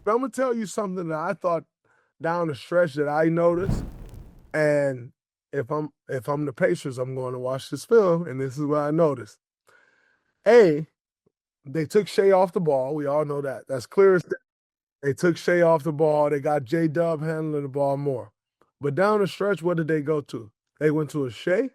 But I'm gonna tell you something that I thought down the stretch that I noticed, and if I'm the Pacers, I'm going to watch this film, and this is what I noticed. A, they took Shea off the ball. We all know that. That's clear as day. They took Shea off the ball. They got J-Dub handling the ball more. But down the stretch, what did they go to? They went to a Shea,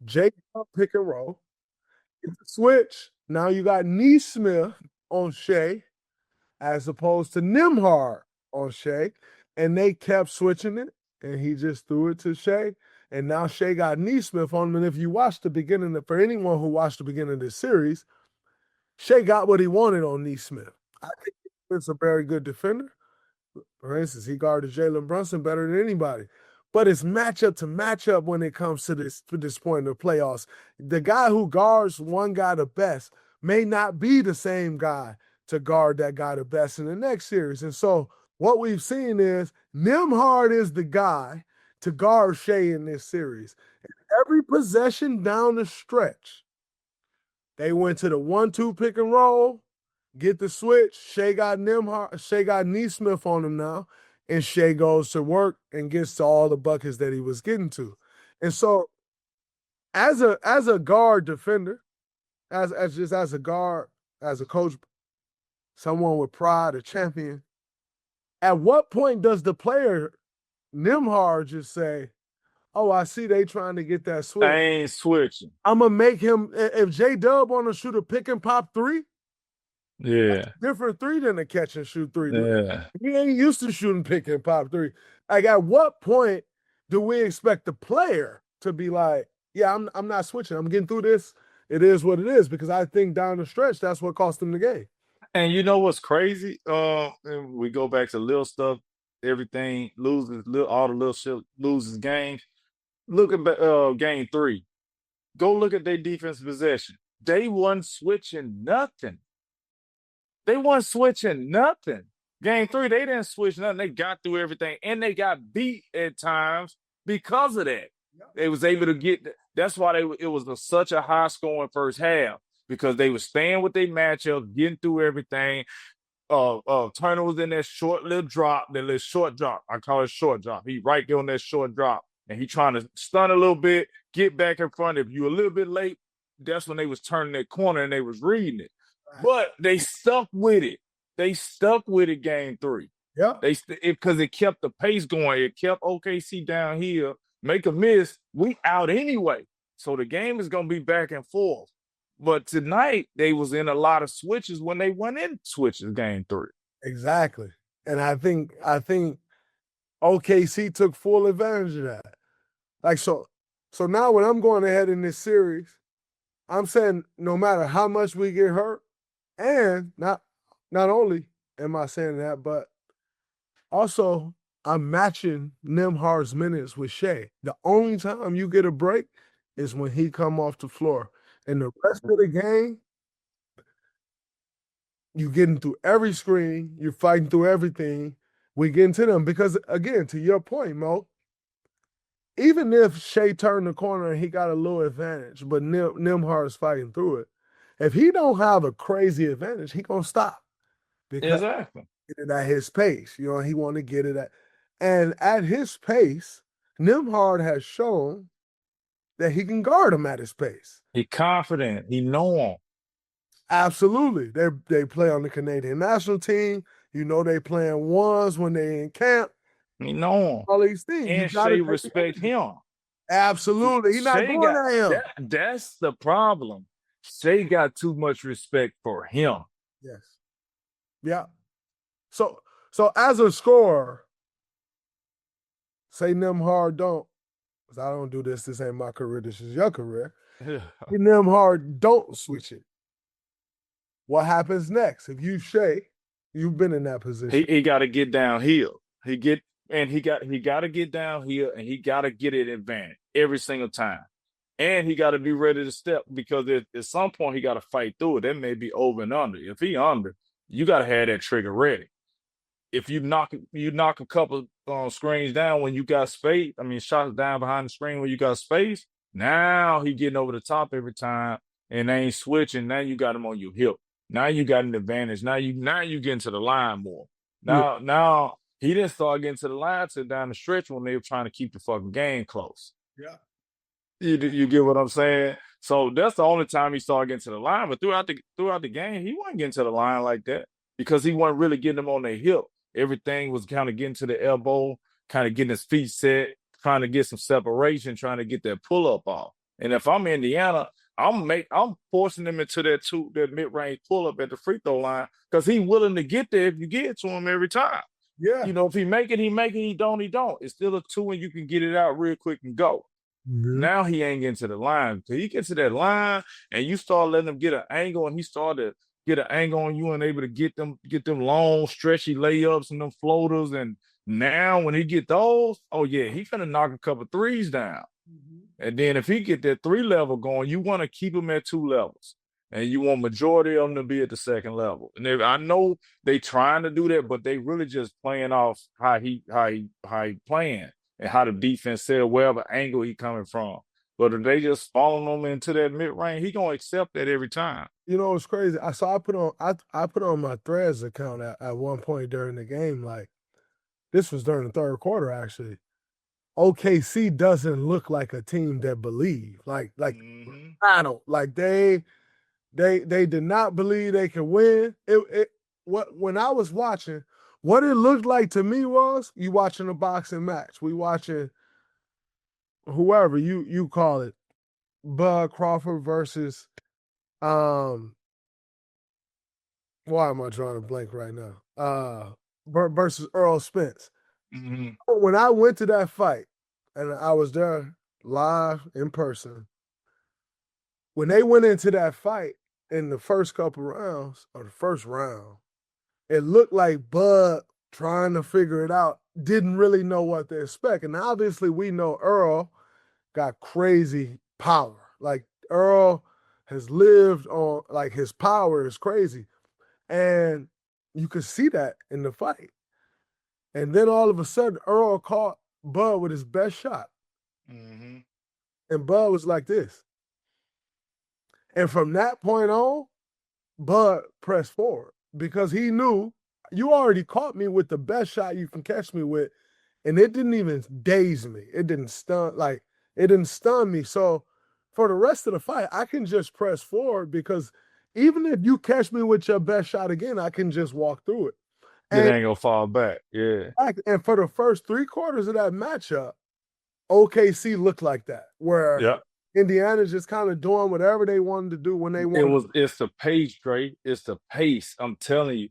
J-Dub pick and roll. Get the switch. Now you got Nesmith on Shea as opposed to Nembhard on Shea. And they kept switching it, and he just threw it to Shea. And now Shea got Nesmith on him. And if you watch the beginning, for anyone who watched the beginning of this series, Shea got what he wanted on Nesmith. I think he's a very good defender. For instance, he guarded Jalen Brunson better than anybody. But it's matchup to matchup when it comes to this point in the playoffs. The guy who guards one guy the best may not be the same guy to guard that guy the best in the next series. And so what we've seen is Nembhard is the guy to guard Shea in this series. And every possession down the stretch, they went to the 1-2 pick and roll, get the switch. Shea got Nesmith on him now, and Shea goes to work and gets to all the buckets that he was getting to. And so, as a guard defender, as a guard, as a coach, someone with pride, a champion, at what point does the player Nembhard just say, "Oh, I see they trying to get that switch. They ain't switching. I'm gonna make him." If J-Dub want to shoot a pick and pop three, Yeah. different three than a catch and shoot three. Yeah. He ain't used to shooting pick and pop three. Like, at what point do we expect the player to be like, "Yeah, I'm not switching. I'm getting through this. It is what it is." Because I think down the stretch, that's what cost them the game. And you know what's crazy? And we go back to little stuff. Everything loses, all the little shit loses games. Look at game 3. Go look at their defensive possession. They wasn't switching nothing. Game 3, they didn't switch nothing. They got through everything, and they got beat at times because of that. Yep. They was able to get. That's why it was such a high scoring first half, because they were staying with their matchup, getting through everything. Turner was in that short little drop. I call it short drop. He right there on that short drop, and he trying to stun a little bit, get back in front. If you a little bit late, that's when they was turning that corner and they was reading it. But they stuck with it. Game 3. Yeah. Because it kept the pace going. It kept OKC down here. Make a miss, we out anyway. So the game is going to be back and forth. But tonight, they was in a lot of switches when they went in switches game 3. Exactly. And I think OKC took full advantage of that. Like, so now when I'm going ahead in this series, I'm saying no matter how much we get hurt, and not only am I saying that, but also I'm matching Nembhard's minutes with Shea. The only time you get a break is when he come off the floor. And the rest of the game, you getting through every screen, you're fighting through everything. We get into them because, again, to your point, Mo, even if Shea turned the corner and he got a little advantage, but Nembhard is fighting through it, if he don't have a crazy advantage, he gonna stop. Because exactly. Get it at his pace. You know, he want to get it at. And at his pace, Nembhard has shown that he can guard him at his pace. He confident. He know him. Absolutely. They play on the Canadian national team. You know they playing ones when they in camp. He know him. All these things. And Shea respect him. Absolutely. He's not going at him. That's the problem. Shea got too much respect for him. Yes. Yeah. So as a scorer, say Nembhard don't, because I don't do this. This ain't my career. This is your career. Nembhard don't switch it. What happens next? If you Shea, you've been in that position. He got to get downhill. He got to get downhill, and he got to get it advantage every single time. And he got to be ready to step, because at some point he got to fight through it. That may be over and under. If he under, you got to have that trigger ready. If you knock a couple screens down when you got space, shots down behind the screen when you got space, now he getting over the top every time and they ain't switching. Now you got him on your hip. Now you got an advantage. Now you getting to the line more. Now he didn't start getting to the line till down the stretch when they were trying to keep the fucking game close. Yeah. You get what I'm saying? So that's the only time he started getting to the line. But throughout the game, he wasn't getting to the line like that because he wasn't really getting them on their hip. Everything was kind of getting to the elbow, kind of getting his feet set, trying to get some separation, trying to get that pull up off. And if I'm Indiana, I'm forcing him into that mid range pull up at the free throw line because he's willing to get there if you get it to him every time. Yeah. You know, if he make it, he make it. He don't. It's still a 2 and you can get it out real quick and go. Yeah. Now he ain't getting to the line. So he gets to that line and you start letting him get an angle and he started to get an angle on you and able to get them long, stretchy layups and them floaters. And now when he get those, oh yeah, he's gonna knock a couple threes down. And then if he get that 3 level going, you want to keep him at 2 levels. And you want majority of them to be at the 2nd level. And I know they trying to do that, but they really just playing off how he playing and how the defense said wherever angle he coming from. But if they just following him into that mid range, he gonna accept that every time. You know, it's crazy. I put on my Threads account at one point during the game, like this was during the 3rd quarter actually. OKC doesn't look like a team that believe. I don't like they did not believe they could win. When I was watching, what it looked like to me was you watching a boxing match. We watching whoever you call it, Bud Crawford versus why am I drawing a blank right now? Versus Earl Spence. Mm-hmm. When I went to that fight, and I was there live in person, when they went into that fight in the first couple rounds, or the first round, it looked like Bud trying to figure it out, didn't really know what to expect. And obviously we know Earl got crazy power. Like Earl has lived on, like his power is crazy. And you could see that in the fight. And then all of a sudden, Earl caught Bud with his best shot. Mm-hmm. And Bud was like this. And from that point on, Bud pressed forward because he knew you already caught me with the best shot you can catch me with. And it didn't even daze me. It didn't stun me. So for the rest of the fight, I can just press forward because even if you catch me with your best shot again, I can just walk through it. It ain't gonna fall back. Yeah. And for the first 3 quarters of that matchup, OKC looked like that, where Indiana's just kind of doing whatever they wanted to do when they wanted. It's the pace, Dre. It's the pace. I'm telling you,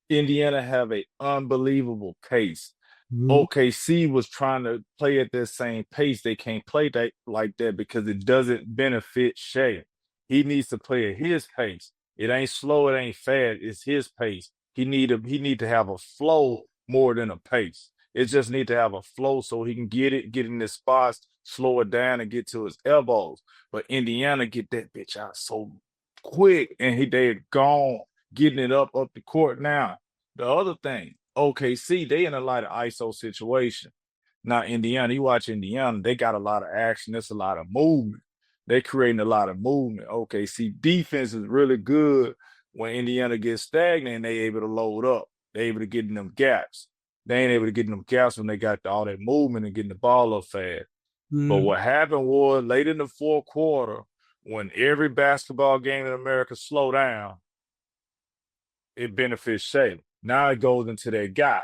Indiana have an unbelievable pace. OKC was trying to play at that same pace. They can't play that like that because it doesn't benefit Shai. He needs to play at his pace. It ain't slow, it ain't fast. It's his pace. He need to have a flow more than a pace. It just need to have a flow so he can get in his spots, slow it down, and get to his elbows. But Indiana get that bitch out so quick, and they're gone getting it up the court now. The other thing, OKC, they in a lot of ISO situation. Now, Indiana, you watch Indiana, they got a lot of action. There's a lot of movement. They're creating a lot of movement. OKC defense is really good when Indiana gets stagnant and they able to load up. They able to get in them gaps. They ain't able to get in them gaps when they got all that movement and getting the ball up fast. But what happened was late in the 4th quarter, when every basketball game in America slow down, it benefits Shai. Now it goes into that guy,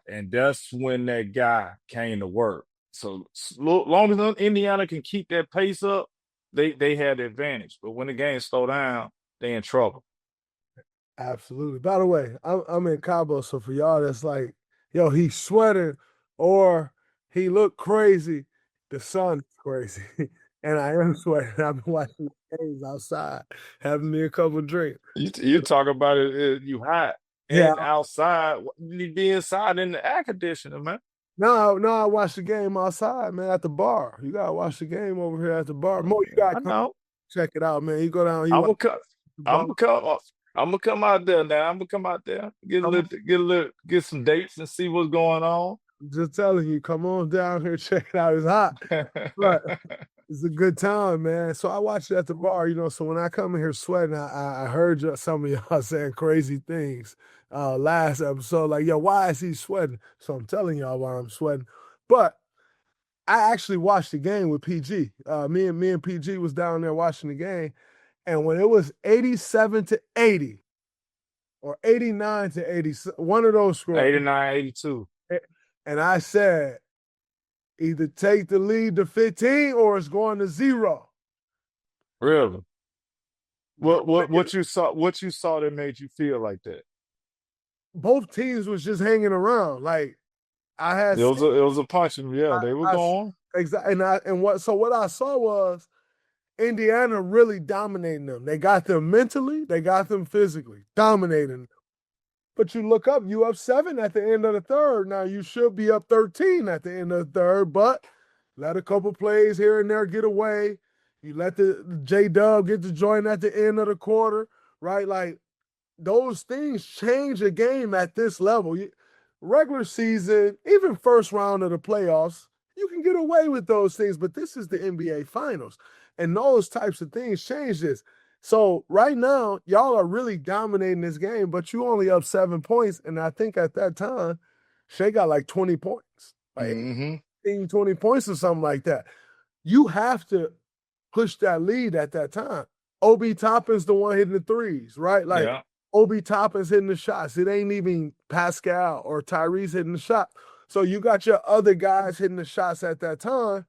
and that's when that guy came to work. So long as Indiana can keep that pace up, they had the advantage. But when the game slow down, they in trouble. Absolutely. By the way, I'm in Cabo, so for y'all that's like, yo, he's sweating or he looked crazy. The sun is crazy. And I am sweating. I've been watching the games outside, having me a couple of drinks. You talk about it, you hot. Yeah. And outside, you need to be inside in the air conditioner, man. No, I watch the game outside, man, at the bar. You gotta watch the game over here at the bar. Mo, you gotta come check it out, man. You go down. I'm gonna come out there now. I'm gonna come out there, get some dates and see what's going on. Just telling you, come on down here, check it out. It's hot, but it's a good time, man. So I watched it at the bar, So when I come in here sweating, I heard some of y'all saying crazy things. last episode, like, yo, why is he sweating? So I'm telling y'all why I'm sweating. But I actually watched the game with PG. Me and PG was down there watching the game, and when it was 87-80 or 89-80, one of those scores, 89, 82. and I said, either take the lead to 15 or it's going to 0. Really? What you saw that made you feel like that? Both teams was just hanging around. Like I had, It was a punching. Yeah, they were I going. exactly, what I saw was Indiana really dominating them. They got them mentally, they got them physically, dominating. But you look up, you up 7 at the end of the third. Now you should be up 13 at the end of the third, but let a couple plays here and there get away. You let the J-Dub get the joint at the end of the quarter, right? Like those things change a game at this level. Regular season, even first round of the playoffs, you can get away with those things, but this is the NBA Finals, and those types of things change this. So right now, y'all are really dominating this game, but you only up 7 points, and I think at that time, Shai got like 20 points, like Mm-hmm. 18, 20 points or something like that. You have to push that lead at that time. Obi Toppin's the one hitting the threes, right? Like Yeah. Obi Toppin's hitting the shots. It ain't even Pascal or Tyrese hitting the shot. So you got your other guys hitting the shots at that time.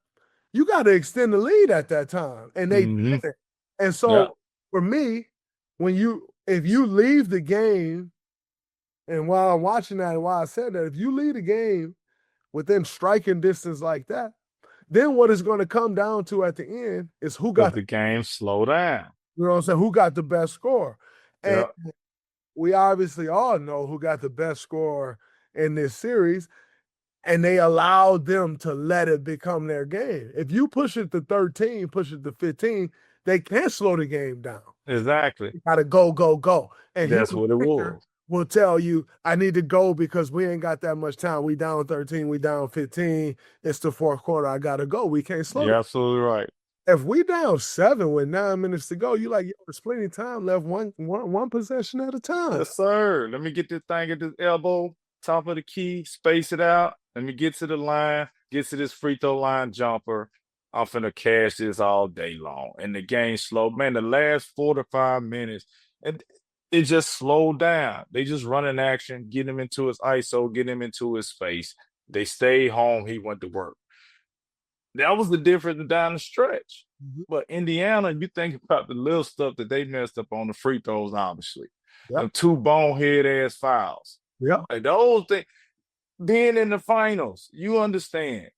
You got to extend the lead at that time. And they Mm-hmm. did it. And so Yeah. for me, if you leave the game, and while I'm watching that and while I said that, if you leave the game within striking distance like that, then what it's going to come down to at the end is who Because got the game slow down. you know what I'm saying, who got the best score. And Yeah. we obviously all know who got the best score in this series, and they allowed them to let it become their game. If you push it to 13, push it to 15, they can't slow the game down. Exactly. You gotta go, go, go. And That's Hugo what it Victor was. will tell you, I need to go because we ain't got that much time. We down 13, we down 15. It's the fourth quarter. I gotta go. We can't slow You're it. absolutely right. If we down 7 with 9 minutes to go, you like, yo, there's plenty of time left, one possession at a time. Yes, sir. Let me get this thing at this elbow, top of the key, space it out. Let me get to the line, get to this free throw line jumper. I'm finna cash this all day long. And the game slowed. Man, the last 4 to 5 minutes, and it just slowed down. They just running action, get him into his ISO, get him into his space. They stayed home. He went to work. That was the difference down the stretch. Mhm. But Indiana, you think about the little stuff that they messed up on the free throws, obviously. Yep. The 2 bonehead ass fouls. Yep. Like those things, being in the finals, you understand.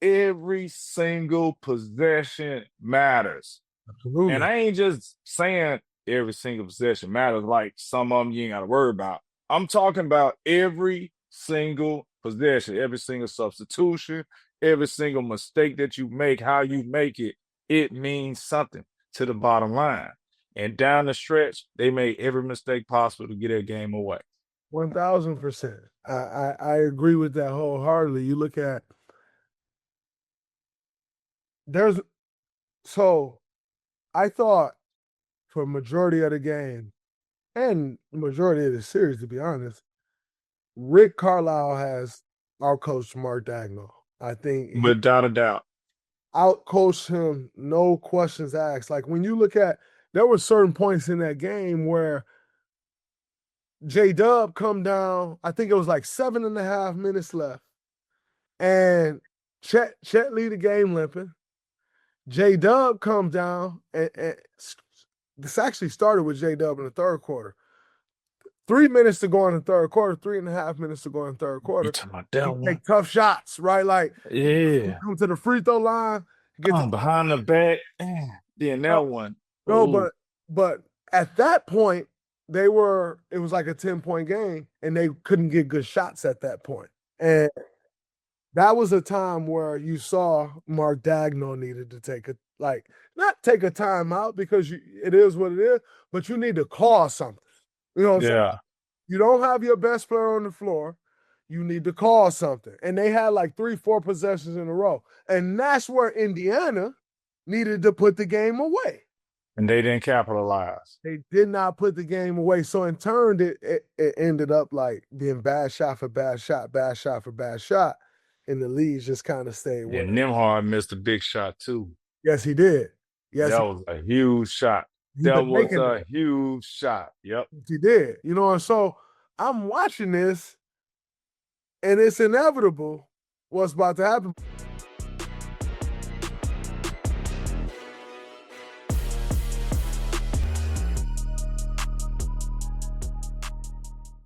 Every single possession matters. Absolutely. And I ain't just saying every single possession matters like some of them you ain't got to worry about. I'm talking about every single possession, every single substitution, every single mistake that you make, how you make it, it means something to the bottom line. And down the stretch, they made every mistake possible to get their game away. 1,000%. I agree with that wholeheartedly. You look at I thought for majority of the game and majority of the series, to be honest, Rick Carlisle has outcoached Mark Dagnall. I think he Without a doubt. outcoached him, no questions asked. Like when you look at, there were certain points in that game where J-Dub come down, I think it was like 7.5 minutes left. And Chet lead the game limping. J-Dub comes down, and this actually started with J-Dub in the third quarter. 3 minutes to go in the third quarter, 3.5 minutes to go in the third quarter. You talking about that He one? take tough shots, right? Like, Yeah. come to the free throw line, get behind the back. Then that one. No, Ooh. but at that point, it was like a 10-point game, and they couldn't get good shots at that point. And that was a time where you saw Mark Dagnall needed to not take a timeout because it is what it is, but you need to call something. You know what I'm saying? Yeah. You don't have your best player on the floor. You need to call something. And they had like 3-4 possessions in a row. And that's where Indiana needed to put the game away. And they didn't capitalize. They did not put the game away. So in turn, it ended up like being bad shot for bad shot, bad shot for bad shot. And the leads just kind of stayed with And it. Nembhard missed a big shot too. Yes, he did. Yes, That was a huge shot. he That been was making a it. huge shot. Yep. He did. You know, and so I'm watching this, and it's inevitable what's about to happen.